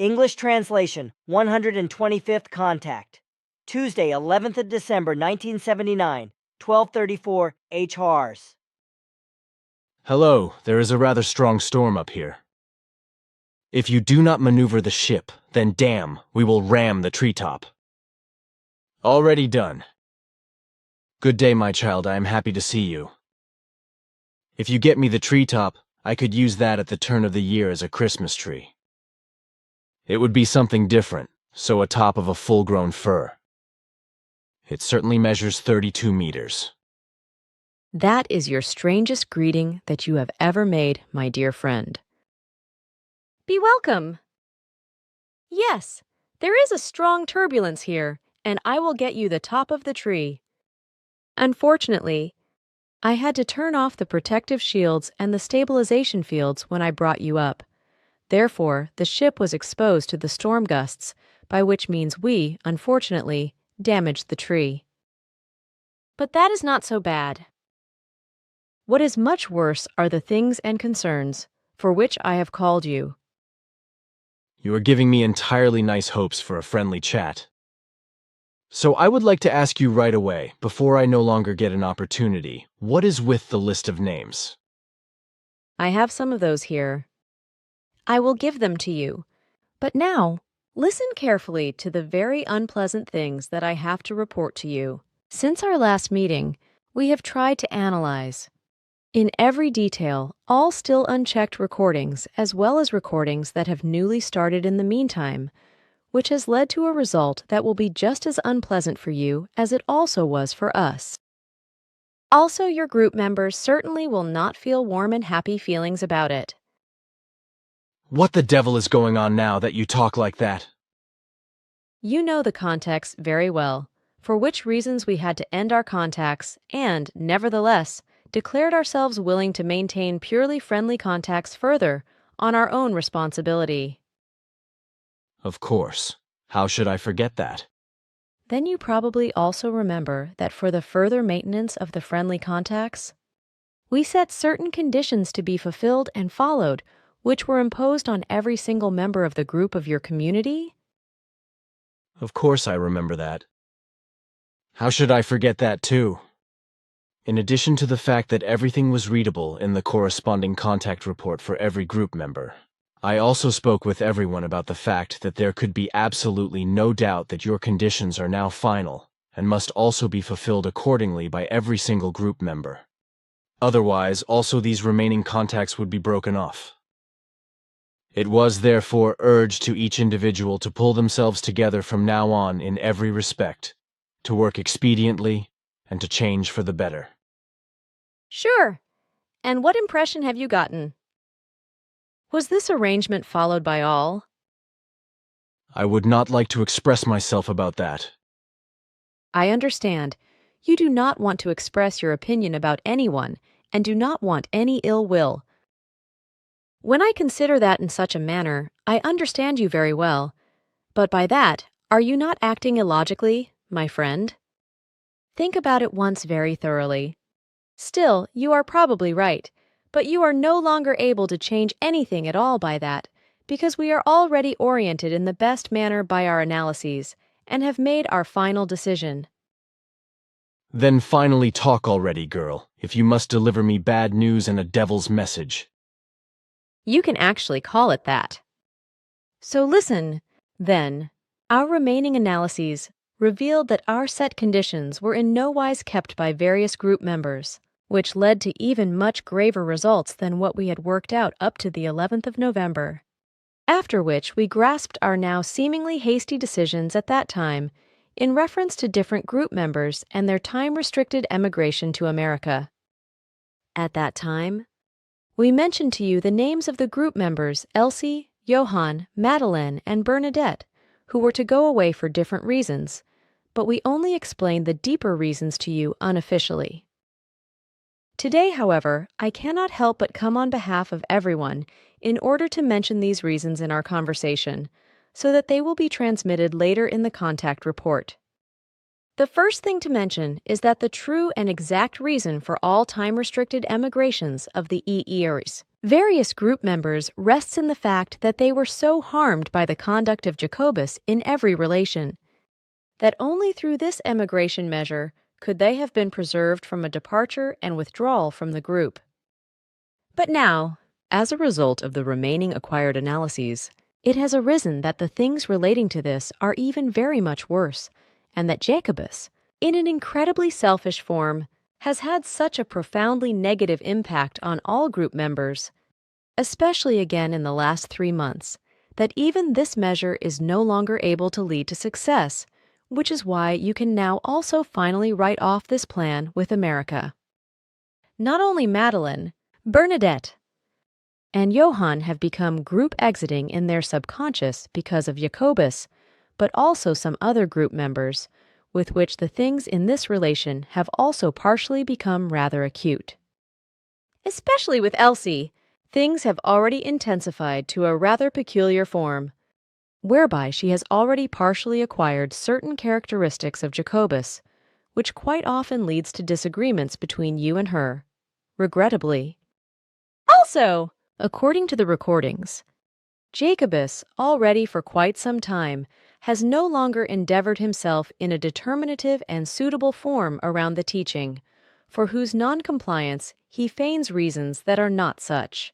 English translation, 125th contact. Tuesday, 11th of December, 1979, 12:34 HRs. Hello, there is a rather strong storm up here. If you do not maneuver the ship, then damn, we will ram the treetop. Already done. Good day, my child, I am happy to see you. If you get me the treetop, I could use that at the turn of the year as a Christmas tree. It would be something different, so a top of a full-grown fir. It certainly measures 32 meters. That is your strangest greeting that you have ever made, my dear friend. Be welcome. Yes, there is a strong turbulence here, and I will get you the top of the tree. Unfortunately, I had to turn off the protective shields and the stabilization fields when I brought you up. Therefore, the ship was exposed to the storm gusts, by which means we, unfortunately, damaged the tree. But that is not so bad. What is much worse are the things and concerns for which I have called you. You are giving me entirely nice hopes for a friendly chat. So I would like to ask you right away, before I no longer get an opportunity, what is with the list of names? I have some of those here. I will give them to you. But now, listen carefully to the very unpleasant things that I have to report to you. Since our last meeting, we have tried to analyze, in every detail, all still unchecked recordings, as well as recordings that have newly started in the meantime, which has led to a result that will be just as unpleasant for you as it also was for us. Also, your group members certainly will not feel warm and happy feelings about it. What the devil is going on now that you talk like that? You know the context very well, for which reasons we had to end our contacts and, nevertheless, declared ourselves willing to maintain purely friendly contacts further on our own responsibility. Of course. How should I forget that? Then you probably also remember that for the further maintenance of the friendly contacts, we set certain conditions to be fulfilled and followed, which were imposed on every single member of the group of your community? Of course I remember that. How should I forget that too? In addition to the fact that everything was readable in the corresponding contact report for every group member, I also spoke with everyone about the fact that there could be absolutely no doubt that your conditions are now final and must also be fulfilled accordingly by every single group member. Otherwise, also these remaining contacts would be broken off. It was therefore urged to each individual to pull themselves together from now on in every respect, to work expediently, and to change for the better. Sure. And what impression have you gotten? Was this arrangement followed by all? I would not like to express myself about that. I understand. You do not want to express your opinion about anyone and do not want any ill will. When I consider that in such a manner, I understand you very well. But by that, are you not acting illogically, my friend? Think about it once very thoroughly. Still, you are probably right, but you are no longer able to change anything at all by that, because we are already oriented in the best manner by our analyses, and have made our final decision. Then finally talk already, girl, if you must deliver me bad news and a devil's message. You can actually call it that. So listen, then. Our remaining analyses revealed that our set conditions were in no wise kept by various group members, which led to even much graver results than what we had worked out up to the 11th of November. After which we grasped our now seemingly hasty decisions at that time in reference to different group members and their time-restricted emigration to America. At that time, we mentioned to you the names of the group members Elsie, Johann, Madeleine, and Bernadette, who were to go away for different reasons, but we only explained the deeper reasons to you unofficially. Today, however, I cannot help but come on behalf of everyone in order to mention these reasons in our conversation, so that they will be transmitted later in the contact report. The first thing to mention is that the true and exact reason for all time-restricted emigrations of the EERs various group members rests in the fact that they were so harmed by the conduct of Jacobus in every relation, that only through this emigration measure could they have been preserved from a departure and withdrawal from the group. But now, as a result of the remaining acquired analyses, it has arisen that the things relating to this are even very much worse, and that Jacobus, in an incredibly selfish form, has had such a profoundly negative impact on all group members, especially again in the last 3 months, that even this measure is no longer able to lead to success, which is why you can now also finally write off this plan with America. Not only Madeline, Bernadette, and Johann have become group exiting in their subconscious because of Jacobus, but also some other group members, with which the things in this relation have also partially become rather acute. Especially with Elsie, things have already intensified to a rather peculiar form, whereby she has already partially acquired certain characteristics of Jacobus, which quite often leads to disagreements between you and her, regrettably. Also, according to the recordings, Jacobus, already for quite some time, has no longer endeavored himself in a determinative and suitable form around the teaching, for whose noncompliance he feigns reasons that are not such.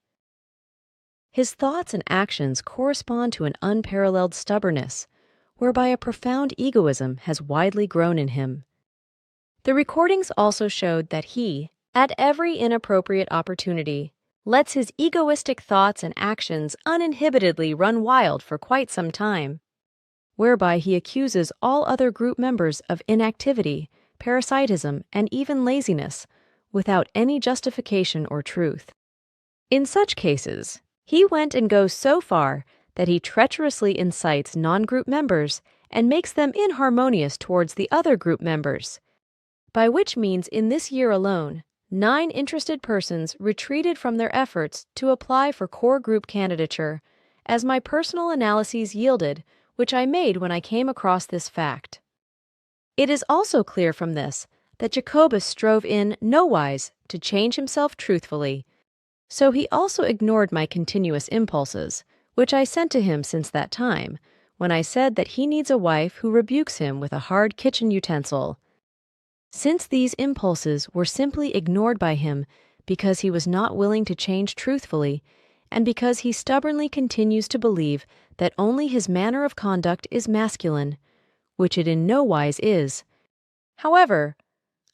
His thoughts and actions correspond to an unparalleled stubbornness, whereby a profound egoism has widely grown in him. The recordings also showed that he, at every inappropriate opportunity, lets his egoistic thoughts and actions uninhibitedly run wild for quite some time, whereby he accuses all other group members of inactivity, parasitism, and even laziness, without any justification or truth. In such cases, he went and goes so far that he treacherously incites non-group members and makes them inharmonious towards the other group members, by which means in this year alone, 9 interested persons retreated from their efforts to apply for core group candidature, as my personal analyses yielded, which I made when I came across this fact. It is also clear from this that Jacobus strove in nowise to change himself truthfully, so he also ignored my continuous impulses, which I sent to him since that time, when I said that he needs a wife who rebukes him with a hard kitchen utensil. Since these impulses were simply ignored by him because he was not willing to change truthfully, and because he stubbornly continues to believe that only his manner of conduct is masculine, which it in no wise is. However,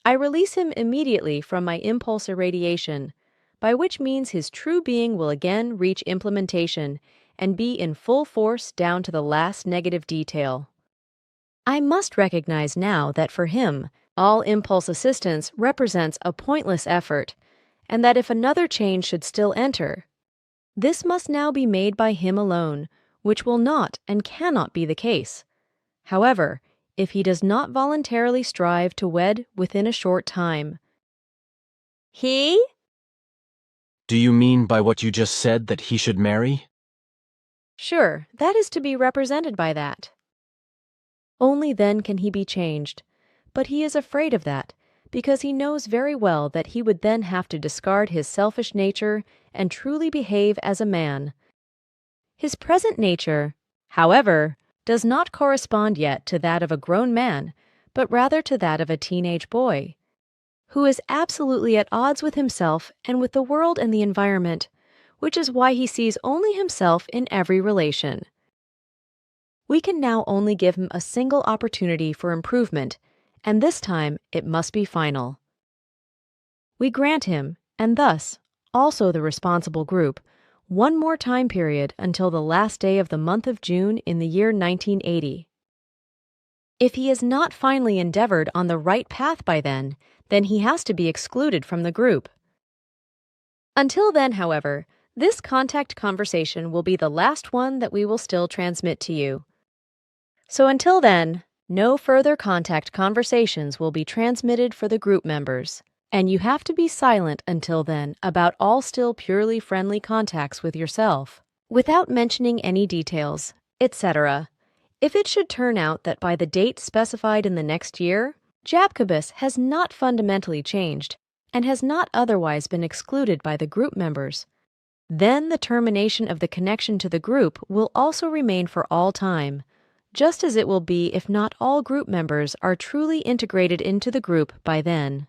I release him immediately from my impulse irradiation, by which means his true being will again reach implementation and be in full force down to the last negative detail. I must recognize now that for him, all impulse assistance represents a pointless effort, and that if another change should still enter, this must now be made by him alone, which will not and cannot be the case. However, if he does not voluntarily strive to wed within a short time. He? Do you mean by what you just said that he should marry? Sure, that is to be represented by that. Only then can he be changed, but he is afraid of that, because he knows very well that he would then have to discard his selfish nature and truly behave as a man. His present nature, however, does not correspond yet to that of a grown man, but rather to that of a teenage boy, who is absolutely at odds with himself and with the world and the environment, which is why he sees only himself in every relation. We can now only give him a single opportunity for improvement, and this time it must be final. We grant him, and thus also the responsible group, one more time period until the last day of the month of June in the year 1980. If he has not finally endeavored on the right path by then he has to be excluded from the group. Until then, however, this contact conversation will be the last one that we will still transmit to you. So until then, no further contact conversations will be transmitted for the group members, and you have to be silent until then about all still purely friendly contacts with yourself, without mentioning any details, etc. If it should turn out that by the date specified in the next year, Jacobus has not fundamentally changed and has not otherwise been excluded by the group members, then the termination of the connection to the group will also remain for all time, just as it will be if not all group members are truly integrated into the group by then.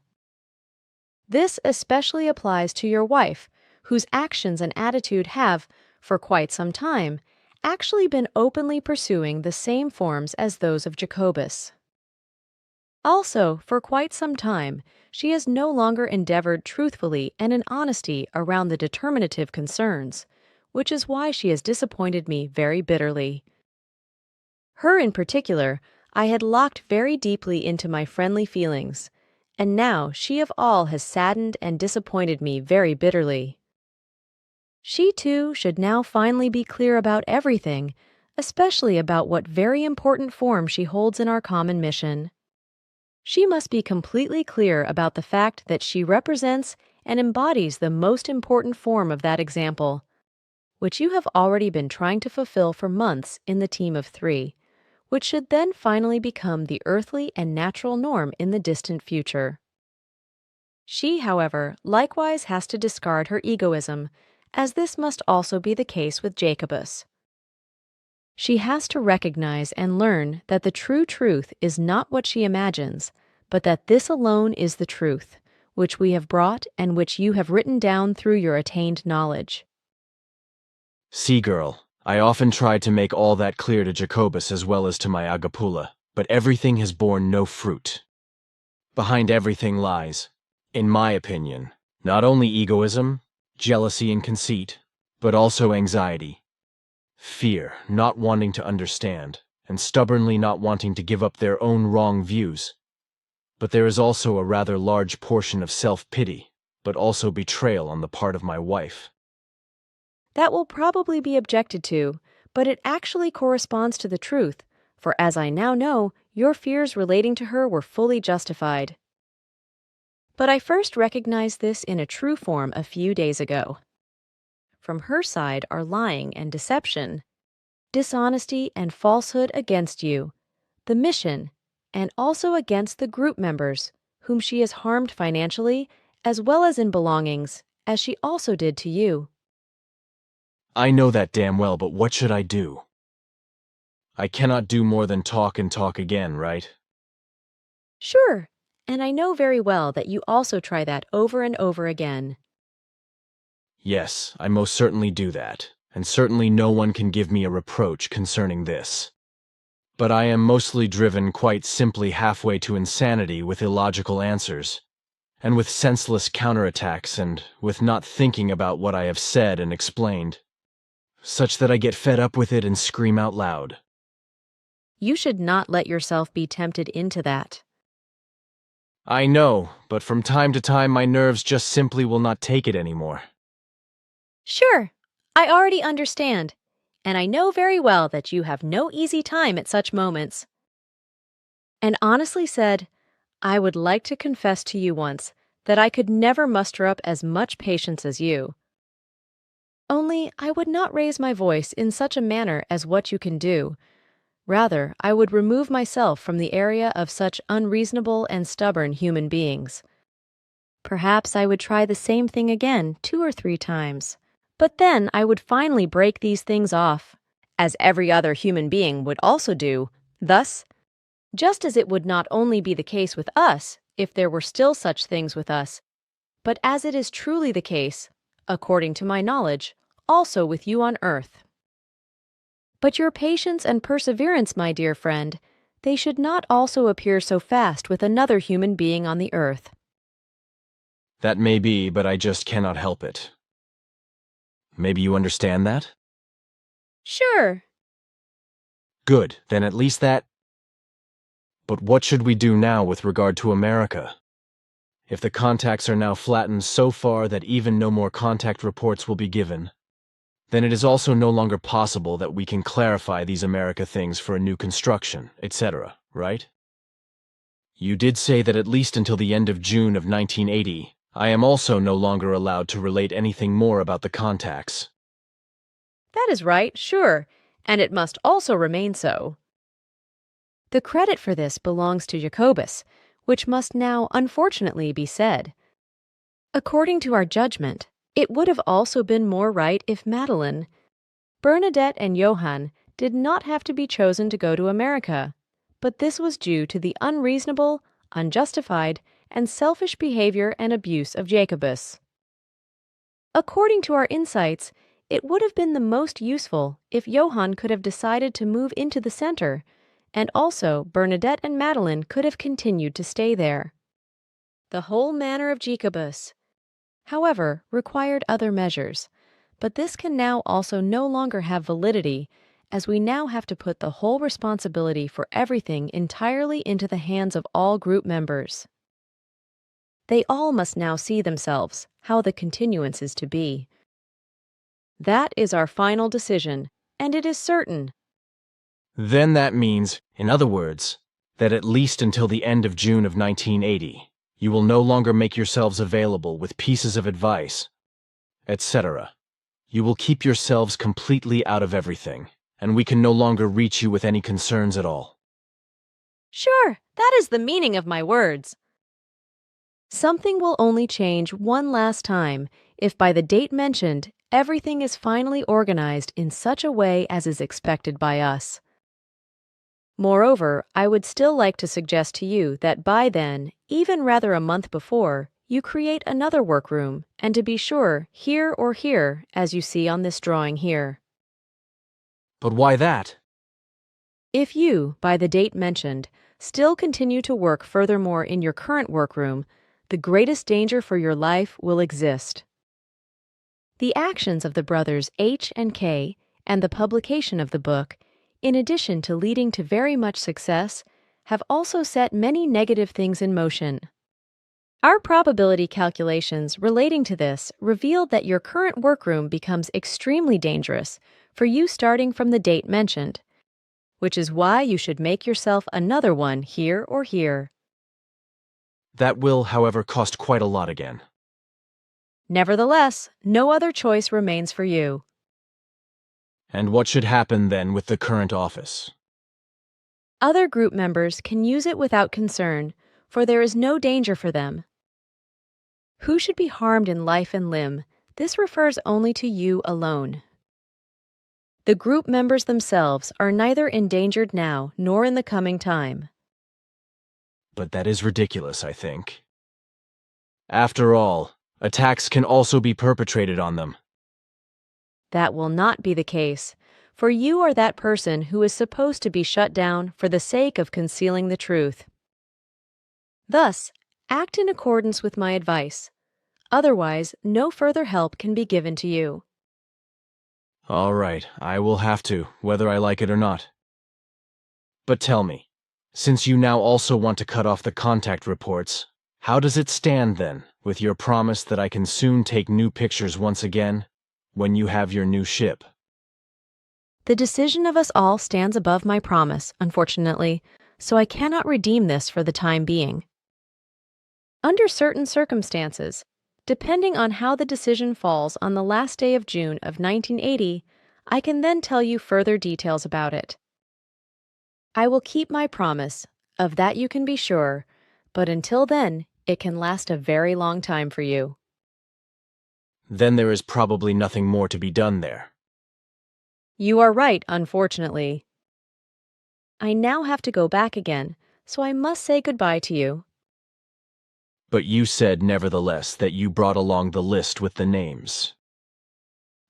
This especially applies to your wife, whose actions and attitude have, for quite some time, actually been openly pursuing the same forms as those of Jacobus. Also, for quite some time, she has no longer endeavored truthfully and in honesty around the determinative concerns, which is why she has disappointed me very bitterly. Her in particular, I had locked very deeply into my friendly feelings, and now she of all has saddened and disappointed me very bitterly. She too should now finally be clear about everything, especially about what very important form she holds in our common mission. She must be completely clear about the fact that she represents and embodies the most important form of that example, which you have already been trying to fulfill for months in the team of 3, which should then finally become the earthly and natural norm in the distant future. She, however, likewise has to discard her egoism, as this must also be the case with Jacobus. She has to recognize and learn that the true truth is not what she imagines, but that this alone is the truth, which we have brought and which you have written down through your attained knowledge. See, girl, I often tried to make all that clear to Jacobus as well as to my Agapula, but everything has borne no fruit. Behind everything lies, in my opinion, not only egoism, jealousy and conceit, but also anxiety, fear, not wanting to understand, and stubbornly not wanting to give up their own wrong views. But there is also a rather large portion of self-pity, but also betrayal on the part of my wife. That will probably be objected to, but it actually corresponds to the truth, for as I now know, your fears relating to her were fully justified. But I first recognized this in a true form a few days ago. From her side are lying and deception, dishonesty and falsehood against you, the mission, and also against the group members, whom she has harmed financially as well as in belongings, as she also did to you. I know that damn well, but what should I do? I cannot do more than talk and talk again, right? Sure, and I know very well that you also try that over and over again. Yes, I most certainly do that, and certainly no one can give me a reproach concerning this. But I am mostly driven quite simply halfway to insanity with illogical answers, and with senseless counterattacks, and with not thinking about what I have said and explained, such that I get fed up with it and scream out loud. You should not let yourself be tempted into that. I know, but from time to time my nerves just simply will not take it anymore. Sure, I already understand, and I know very well that you have no easy time at such moments. And honestly said, I would like to confess to you once that I could never muster up as much patience as you. Only I would not raise my voice in such a manner as what you can do. Rather, I would remove myself from the area of such unreasonable and stubborn human beings. Perhaps I would try the same thing again 2 or 3 times. But then I would finally break these things off, as every other human being would also do, thus, just as it would not only be the case with us if there were still such things with us, but as it is truly the case, according to my knowledge, also with you on earth. But your patience and perseverance, my dear friend, they should not also appear so fast with another human being on the earth. That may be, but I just cannot help it. Maybe you understand that? Sure. Good, then at least that... But what should we do now with regard to America? If the contacts are now flattened so far that even no more contact reports will be given, then it is also no longer possible that we can clarify these America things for a new construction, etc., right? You did say that at least until the end of June of 1980, I am also no longer allowed to relate anything more about the contacts. That is right, sure, and it must also remain so. The credit for this belongs to Jacobus, which must now unfortunately be said. According to our judgment, It would have also been more right if Madeline, Bernadette, and Johann did not have to be chosen to go to America, but this was due to the unreasonable, unjustified, and selfish behavior and abuse of Jacobus. According to our insights, it would have been the most useful if Johann could have decided to move into the center, and also Bernadette and Madeline could have continued to stay there. The whole manner of Jacobus, however, required other measures, but this can now also no longer have validity, as we now have to put the whole responsibility for everything entirely into the hands of all group members. They all must now see themselves how the continuance is to be. That is our final decision, and it is certain. Then that means, in other words, that at least until the end of June of 1980, you will no longer make yourselves available with pieces of advice, etc. You will keep yourselves completely out of everything, and we can no longer reach you with any concerns at all. Sure, that is the meaning of my words. Something will only change one last time if by the date mentioned, everything is finally organized in such a way as is expected by us. Moreover, I would still like to suggest to you that by then, even rather a month before, you create another workroom, and to be sure, here or here, as you see on this drawing here. But why that? If you, by the date mentioned, still continue to work furthermore in your current workroom, the greatest danger for your life will exist. The actions of the brothers H and K and the publication of the book, in addition to leading to very much success, have also set many negative things in motion. Our probability calculations relating to this revealed that your current workroom becomes extremely dangerous for you starting from the date mentioned, which is why you should make yourself another one here or here. That will, however, cost quite a lot again. Nevertheless, no other choice remains for you. And what should happen then with the current office? Other group members can use it without concern, for there is no danger for them. Who should be harmed in life and limb, this refers only to you alone. The group members themselves are neither endangered now nor in the coming time. But that is ridiculous, I think. After all, attacks can also be perpetrated on them. That will not be the case, for you are that person who is supposed to be shut down for the sake of concealing the truth. Thus, act in accordance with my advice. Otherwise, no further help can be given to you. All right, I will have to, whether I like it or not. But tell me, since you now also want to cut off the contact reports, how does it stand then with your promise that I can soon take new pictures once again, when you have your new ship? The decision of us all stands above my promise, unfortunately, so I cannot redeem this for the time being. Under certain circumstances, depending on how the decision falls on the last day of June of 1980, I can then tell you further details about it. I will keep my promise, of that you can be sure, but until then, it can last a very long time for you. Then there is probably nothing more to be done there. You are right, unfortunately. I now have to go back again, so I must say goodbye to you. But you said, nevertheless, that you brought along the list with the names.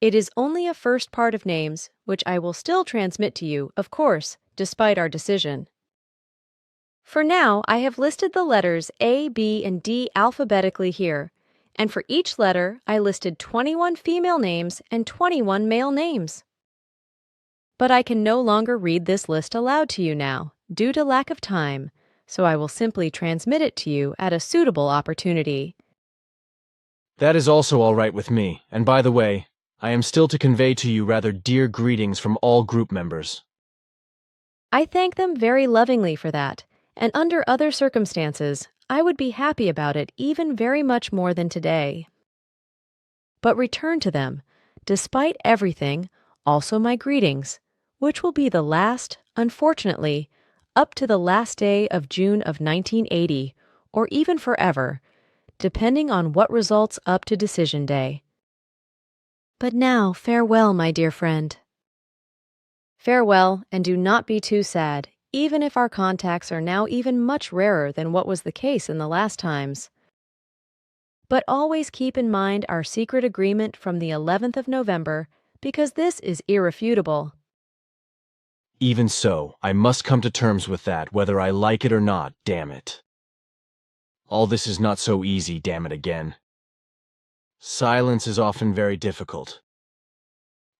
It is only a first part of names, which I will still transmit to you, of course, despite our decision. For now, I have listed the letters A, B, and D alphabetically here, and for each letter, I listed 21 female names and 21 male names. But I can no longer read this list aloud to you now, due to lack of time, so I will simply transmit it to you at a suitable opportunity. That is also all right with me, and by the way, I am still to convey to you rather dear greetings from all group members. I thank them very lovingly for that, and under other circumstances, I would be happy about it even very much more than today. But return to them, despite everything, also my greetings, which will be the last, unfortunately, up to the last day of June of 1980, or even forever, depending on what results up to decision day. But now, farewell, my dear friend. Farewell, and do not be too sad, even if our contacts are now even much rarer than what was the case in the last times. But always keep in mind our secret agreement from the 11th of November, because this is irrefutable. Even so, I must come to terms with that, whether I like it or not, damn it. All this is not so easy, damn it again. Silence is often very difficult.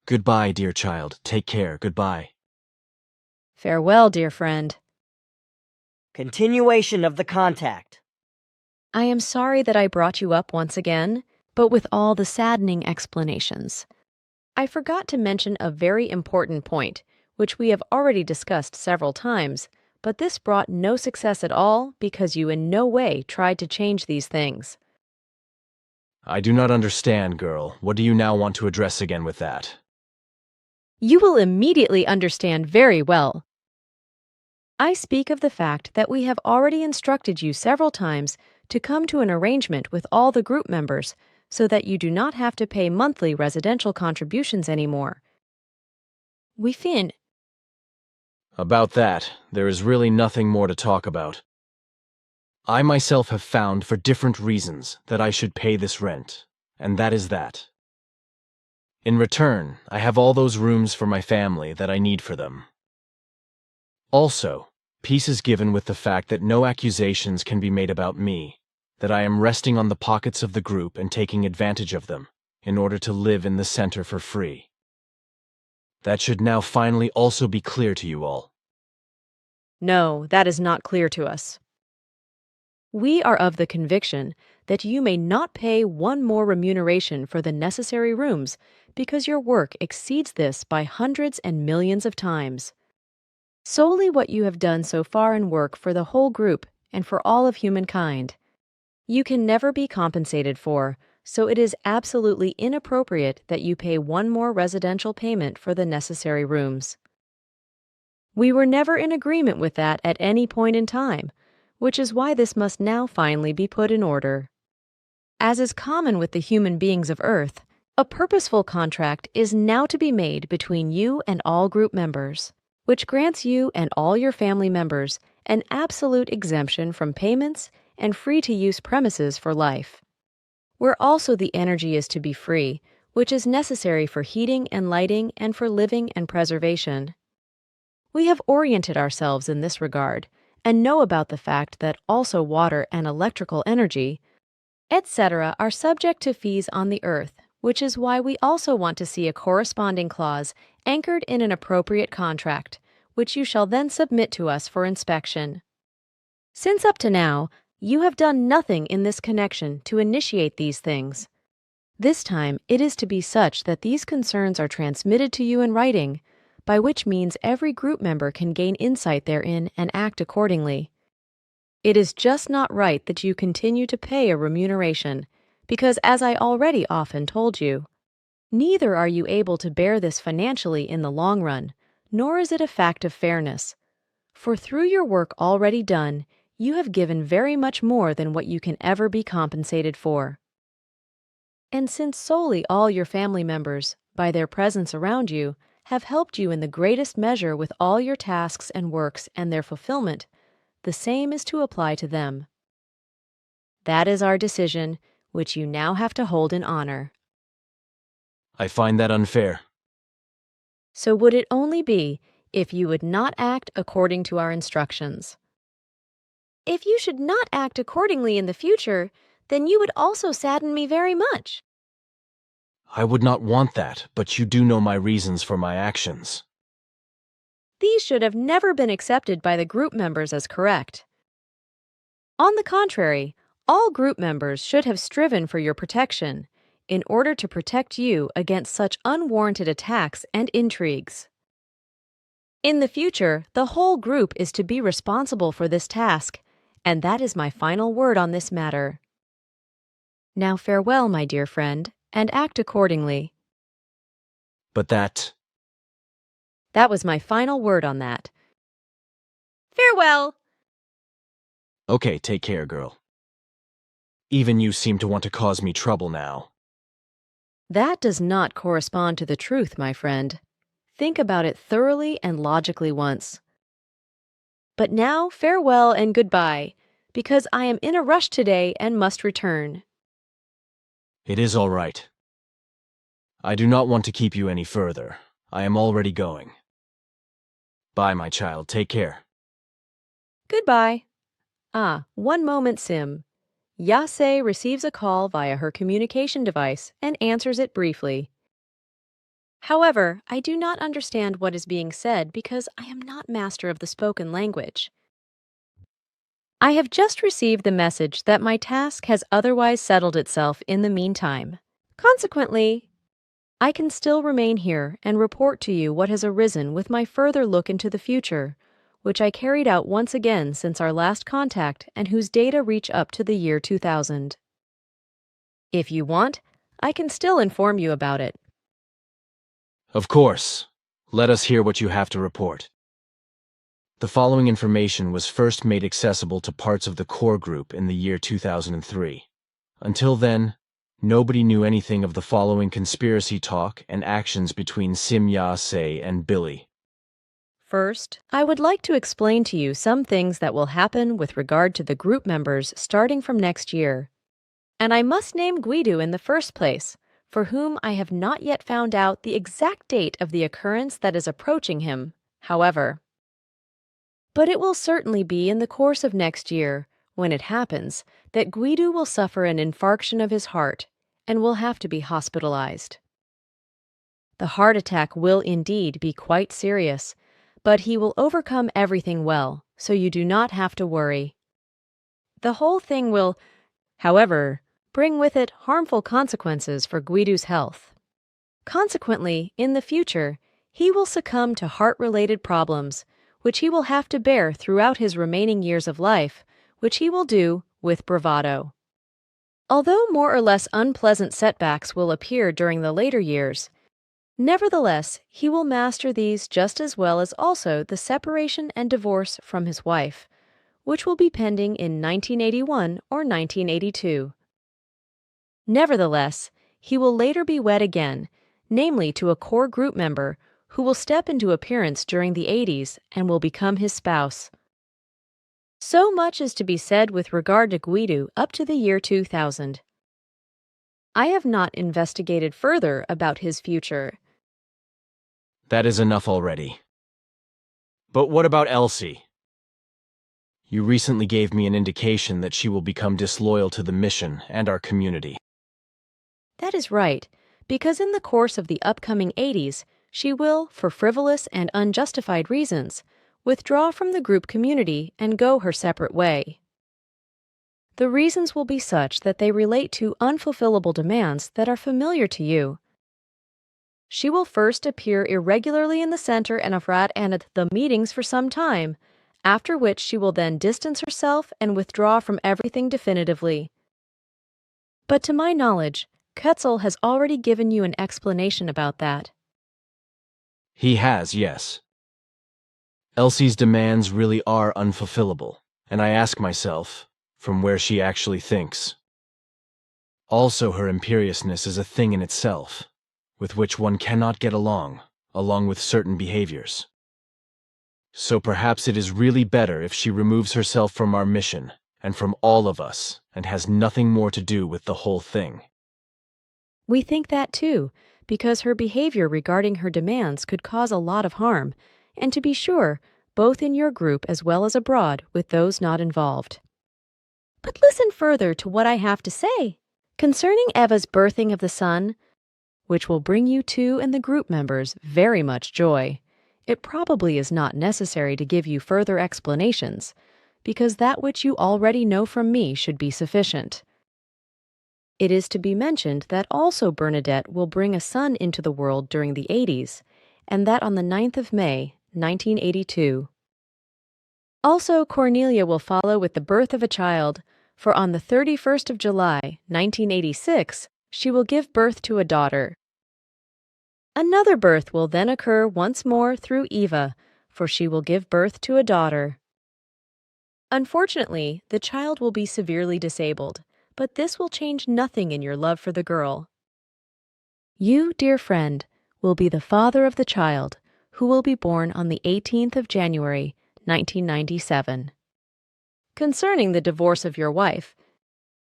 Goodbye, dear child. Take care. Goodbye. Farewell, dear friend. Continuation of the contact. I am sorry that I brought you up once again, but with all the saddening explanations. I forgot to mention a very important point, which we have already discussed several times, but this brought no success at all because you in no way tried to change these things. I do not understand, girl. What do you now want to address again with that? You will immediately understand very well. I speak of the fact that we have already instructed you several times to come to an arrangement with all the group members so that you do not have to pay monthly residential contributions anymore. We fin. About that, there is really nothing more to talk about. I myself have found, for different reasons, that I should pay this rent, and that is that. In return, I have all those rooms for my family that I need for them. Also, peace is given with the fact that no accusations can be made about me, that I am resting on the pockets of the group and taking advantage of them in order to live in the center for free. That should now finally also be clear to you all. No, that is not clear to us. We are of the conviction that you may not pay one more remuneration for the necessary rooms because your work exceeds this by hundreds and millions of times. Solely what you have done so far in work for the whole group and for all of humankind. You can never be compensated for, so it is absolutely inappropriate that you pay one more residential payment for the necessary rooms. We were never in agreement with that at any point in time, which is why this must now finally be put in order. As is common with the human beings of Earth, a purposeful contract is now to be made between you and all group members, which grants you and all your family members an absolute exemption from payments and free-to-use premises for life, where also the energy is to be free, which is necessary for heating and lighting and for living and preservation. We have oriented ourselves in this regard and know about the fact that also water and electrical energy, etc., are subject to fees on the Earth, which is why we also want to see a corresponding clause anchored in an appropriate contract, which you shall then submit to us for inspection. Since up to now, you have done nothing in this connection to initiate these things. This time it is to be such that these concerns are transmitted to you in writing, by which means every group member can gain insight therein and act accordingly. It is just not right that you continue to pay a remuneration, because as I already often told you, neither are you able to bear this financially in the long run, nor is it a fact of fairness. For through your work already done, you have given very much more than what you can ever be compensated for. And since solely all your family members, by their presence around you, have helped you in the greatest measure with all your tasks and works and their fulfillment, the same is to apply to them. That is our decision, which you now have to hold in honor. I find that unfair. So would it only be if you would not act according to our instructions. If you should not act accordingly in the future, then you would also sadden me very much. I would not want that, but you do know my reasons for my actions. These should have never been accepted by the group members as correct. On the contrary, all group members should have striven for your protection, in order to protect you against such unwarranted attacks and intrigues. In the future, the whole group is to be responsible for this task, and that is my final word on this matter. Now farewell, my dear friend, and act accordingly. But that was my final word on that. Farewell! Okay, take care, girl. Even you seem to want to cause me trouble now. That does not correspond to the truth, my friend. Think about it thoroughly and logically once. But now, farewell and goodbye, because I am in a rush today and must return. It is all right. I do not want to keep you any further. I am already going. Bye, my child. Take care. Goodbye. One moment, Sim. Yase receives a call via her communication device and answers it briefly. However, I do not understand what is being said because I am not master of the spoken language. I have just received the message that my task has otherwise settled itself in the meantime. Consequently, I can still remain here and report to you what has arisen with my further look into the future, which I carried out once again since our last contact and whose data reach up to the year 2000. If you want, I can still inform you about it. Of course. Let us hear what you have to report. The following information was first made accessible to parts of the core group in the year 2003. Until then, nobody knew anything of the following conspiracy talk and actions between Sim Yase and Billy. First, I would like to explain to you some things that will happen with regard to the group members starting from next year. And I must name Guido in the first place, for whom I have not yet found out the exact date of the occurrence that is approaching him, however. But it will certainly be in the course of next year, when it happens, that Guido will suffer an infarction of his heart and will have to be hospitalized. The heart attack will indeed be quite serious, but he will overcome everything well, so you do not have to worry. The whole thing will, however, bring with it harmful consequences for Guido's health. Consequently, in the future, he will succumb to heart-related problems, which he will have to bear throughout his remaining years of life, which he will do with bravado. Although more or less unpleasant setbacks will appear during the later years, nevertheless, he will master these just as well as also the separation and divorce from his wife, which will be pending in 1981 or 1982. Nevertheless, he will later be wed again, namely to a core group member who will step into appearance during the 80s and will become his spouse. So much is to be said with regard to Guido up to the year 2000. I have not investigated further about his future. That is enough already. But what about Elsie? You recently gave me an indication that she will become disloyal to the mission and our community. That is right, because in the course of the upcoming 80s, she will, for frivolous and unjustified reasons, withdraw from the group community and go her separate way. The reasons will be such that they relate to unfulfillable demands that are familiar to you. She will first appear irregularly in the center and at the meetings for some time, after which she will then distance herself and withdraw from everything definitively. But to my knowledge, Quetzal has already given you an explanation about that. He has, yes. Elsie's demands really are unfulfillable, and I ask myself, from where she actually thinks. Also, her imperiousness is a thing in itself, with which one cannot get along with certain behaviors. So perhaps it is really better if she removes herself from our mission and from all of us and has nothing more to do with the whole thing. We think that too, because her behavior regarding her demands could cause a lot of harm, and to be sure, both in your group as well as abroad with those not involved. But listen further to what I have to say concerning Eva's birthing of the son, which will bring you two and the group members very much joy. It probably is not necessary to give you further explanations, because that which you already know from me should be sufficient. It is to be mentioned that also Bernadette will bring a son into the world during the 80s, and that on the 9th of May, 1982. Also, Cornelia will follow with the birth of a child, for on the 31st of July, 1986, she will give birth to a daughter. Another birth will then occur once more through Eva, for she will give birth to a daughter. Unfortunately, the child will be severely disabled, but this will change nothing in your love for the girl. You, dear friend, will be the father of the child who will be born on the 18th of January, 1997. Concerning the divorce of your wife,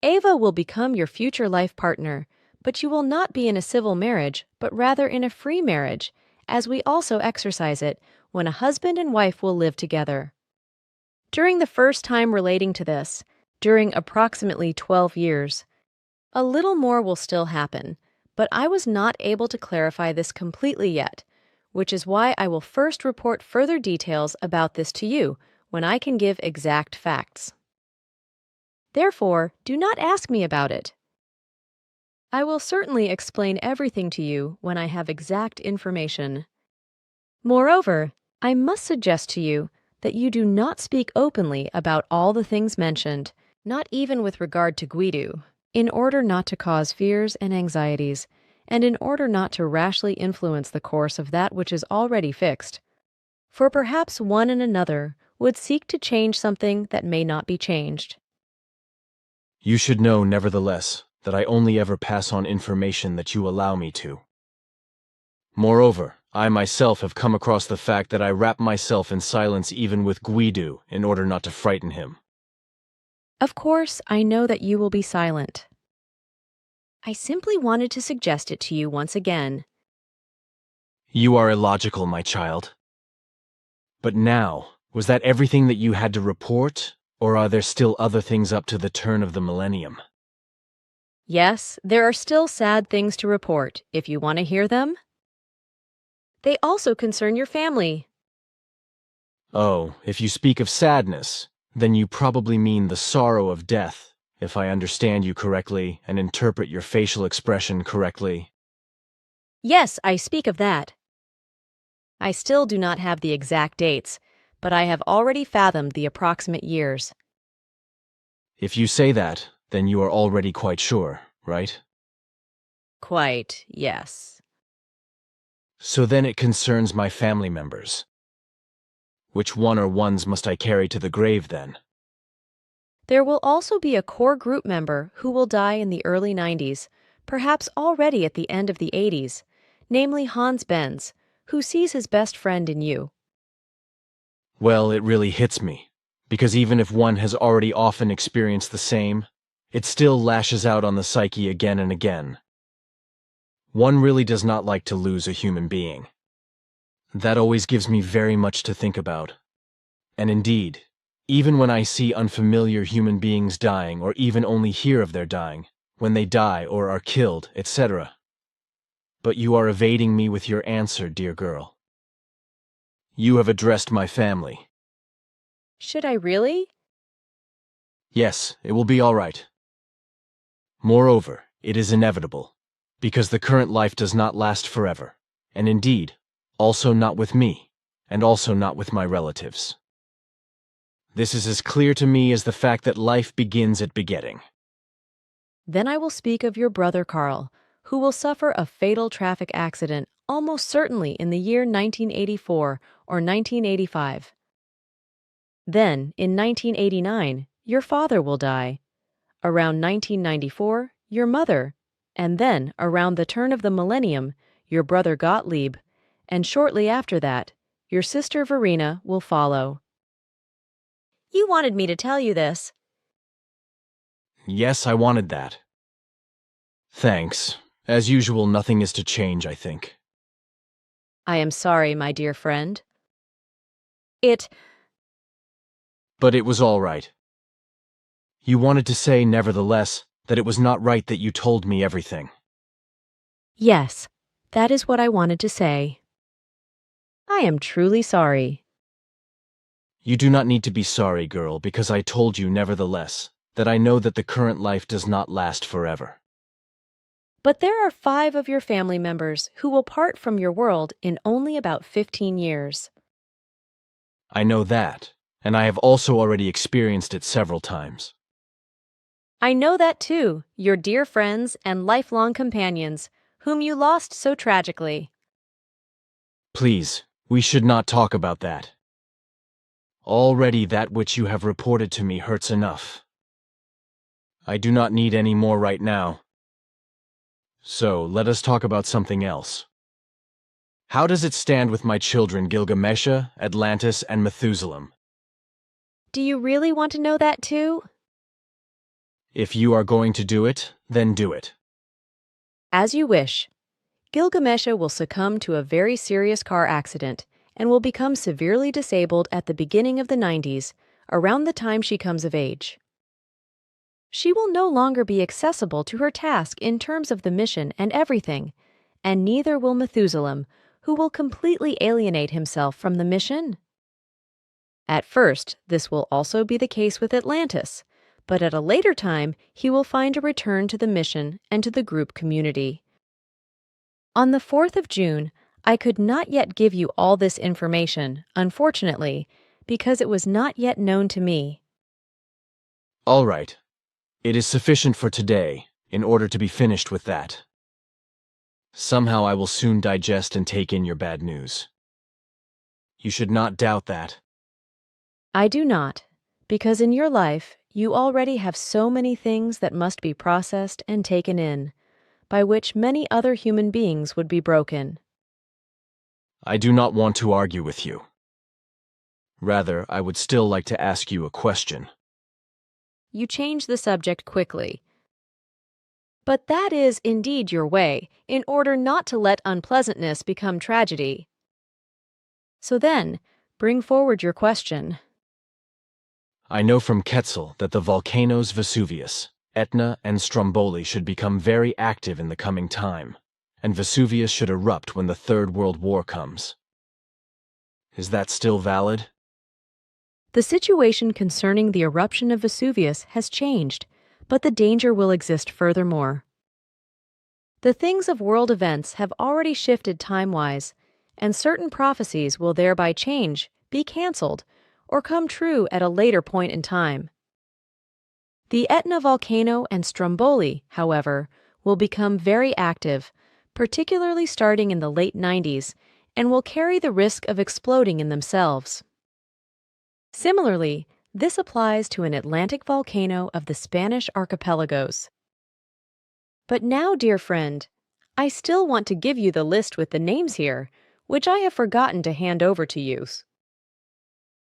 Ava will become your future life partner, but you will not be in a civil marriage, but rather in a free marriage, as we also exercise it when a husband and wife will live together. During the first time relating to this, during approximately 12 years, a little more will still happen, but I was not able to clarify this completely yet, which is why I will first report further details about this to you when I can give exact facts. Therefore, do not ask me about it. I will certainly explain everything to you when I have exact information. Moreover, I must suggest to you that you do not speak openly about all the things mentioned, not even with regard to Guido, in order not to cause fears and anxieties, and in order not to rashly influence the course of that which is already fixed. For perhaps one and another would seek to change something that may not be changed. You should know, nevertheless, that I only ever pass on information that you allow me to. Moreover, I myself have come across the fact that I wrap myself in silence even with Guido in order not to frighten him. Of course, I know that you will be silent. I simply wanted to suggest it to you once again. You are illogical, my child. But now, was that everything that you had to report, or are there still other things up to the turn of the millennium? Yes, there are still sad things to report, if you want to hear them. They also concern your family. Oh, if you speak of sadness, then you probably mean the sorrow of death, if I understand you correctly and interpret your facial expression correctly. Yes, I speak of that. I still do not have the exact dates, but I have already fathomed the approximate years. If you say that, then you are already quite sure, right? Quite, yes. So then it concerns my family members. Which one or ones must I carry to the grave then? There will also be a core group member who will die in the early 90s, perhaps already at the end of the 80s, namely Hans Benz, who sees his best friend in you. Well, it really hits me, because even if one has already often experienced the same, it still lashes out on the psyche again and again. One really does not like to lose a human being. That always gives me very much to think about. And indeed, even when I see unfamiliar human beings dying or even only hear of their dying, when they die or are killed, etc. But you are evading me with your answer, dear girl. You have addressed my family. Should I really? Yes, it will be all right. Moreover, it is inevitable, because the current life does not last forever, and indeed, also not with me, and also not with my relatives. This is as clear to me as the fact that life begins at begetting. Then I will speak of your brother Carl, who will suffer a fatal traffic accident almost certainly in the year 1984 or 1985. Then, in 1989, your father will die. Around 1994, your mother, and then, around the turn of the millennium, your brother Gottlieb, and shortly after that, your sister Verena will follow. You wanted me to tell you this. Yes, I wanted that. Thanks. As usual, nothing is to change, I think. I am sorry, my dear friend. But it was all right. You wanted to say, nevertheless, that it was not right that you told me everything. Yes, that is what I wanted to say. I am truly sorry. You do not need to be sorry, girl, because I told you, nevertheless, that I know that the current life does not last forever. But there are 5 of your family members who will part from your world in only about 15 years. I know that, and I have also already experienced it several times. I know that too, your dear friends and lifelong companions, whom you lost so tragically. Please, we should not talk about that. Already that which you have reported to me hurts enough. I do not need any more right now. So, let us talk about something else. How does it stand with my children Gilgamesha, Atlantis, and Methuselah? Do you really want to know that too? If you are going to do it, then do it. As you wish. Gilgamesha will succumb to a very serious car accident and will become severely disabled at the beginning of the 90s, around the time she comes of age. She will no longer be accessible to her task in terms of the mission and everything, and neither will Methuselah, who will completely alienate himself from the mission. At first, this will also be the case with Atlantis, but at a later time, he will find a return to the mission and to the group community. On the 4th of June, I could not yet give you all this information, unfortunately, because it was not yet known to me. All right. It is sufficient for today, in order to be finished with that. Somehow I will soon digest and take in your bad news. You should not doubt that. I do not, because in your life, you already have so many things that must be processed and taken in, by which many other human beings would be broken. I do not want to argue with you. Rather, I would still like to ask you a question. You change the subject quickly. But that is indeed your way, in order not to let unpleasantness become tragedy. So then, bring forward your question. I know from Quetzal that the volcanoes Vesuvius, Etna, and Stromboli should become very active in the coming time, and Vesuvius should erupt when the Third World War comes. Is that still valid? The situation concerning the eruption of Vesuvius has changed, but the danger will exist furthermore. The things of world events have already shifted time-wise, and certain prophecies will thereby change, be cancelled, or come true at a later point in time. The Etna volcano and Stromboli, however, will become very active, particularly starting in the late 90s, and will carry the risk of exploding in themselves. Similarly, this applies to an Atlantic volcano of the Spanish archipelagos. But now, dear friend, I still want to give you the list with the names here, which I have forgotten to hand over to you.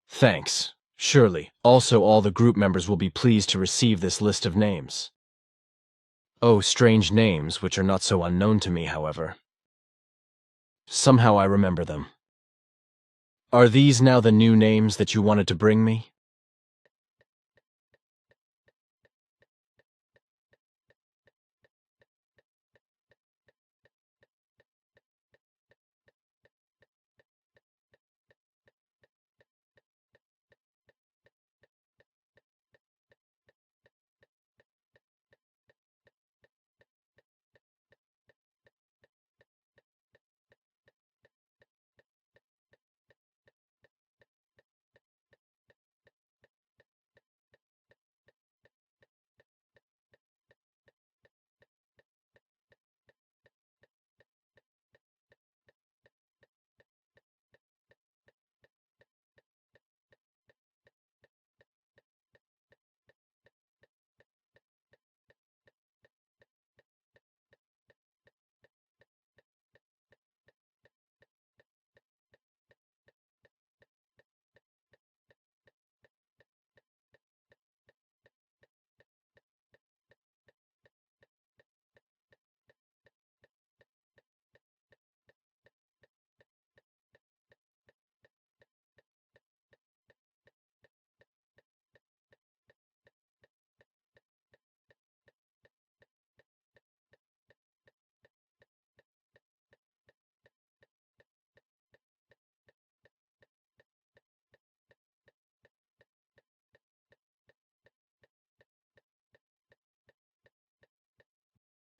Thanks. Surely, also all the group members will be pleased to receive this list of names. Oh, strange names, which are not so unknown to me, however. Somehow I remember them. Are these now the new names that you wanted to bring me?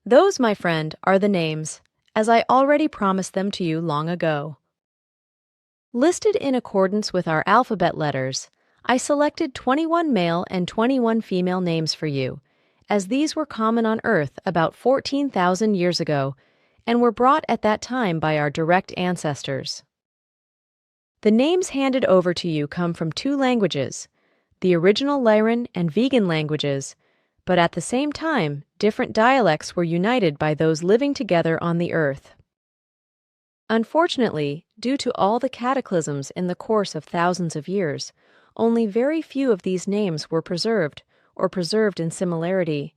Those, my friend, are the names, as I already promised them to you long ago. Listed in accordance with our alphabet letters, I selected 21 male and 21 female names for you, as these were common on Earth about 14,000 years ago and were brought at that time by our direct ancestors. The names handed over to you come from two languages, the original Lyran and Vegan languages, but at the same time, different dialects were united by those living together on the earth. Unfortunately, due to all the cataclysms in the course of thousands of years, only very few of these names were preserved, or preserved in similarity.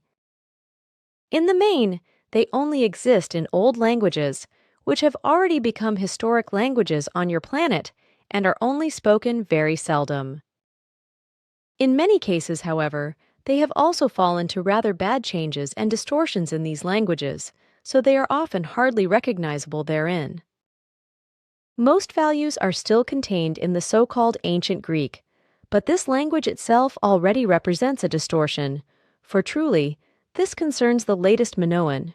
In the main, they only exist in old languages, which have already become historic languages on your planet and are only spoken very seldom. In many cases, however, they have also fallen to rather bad changes and distortions in these languages, so they are often hardly recognizable therein. Most values are still contained in the so-called ancient Greek, but this language itself already represents a distortion, for truly, this concerns the latest Minoan.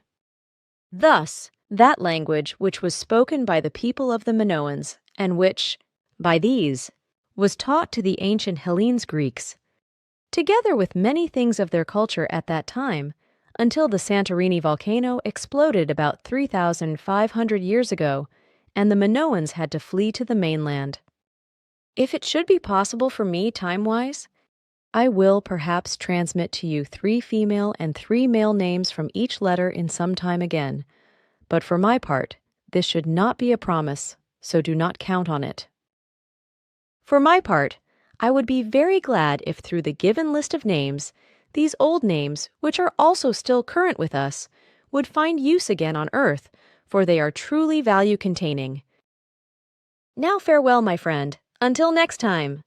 Thus, that language which was spoken by the people of the Minoans, and which, by these, was taught to the ancient Hellenes Greeks, together with many things of their culture at that time, until the Santorini volcano exploded about 3,500 years ago, and the Minoans had to flee to the mainland. If it should be possible for me time-wise, I will perhaps transmit to you 3 female and 3 male names from each letter in some time again, but for my part, this should not be a promise, so do not count on it. For my part, I would be very glad if through the given list of names, these old names, which are also still current with us, would find use again on Earth, for they are truly value-containing. Now farewell, my friend. Until next time.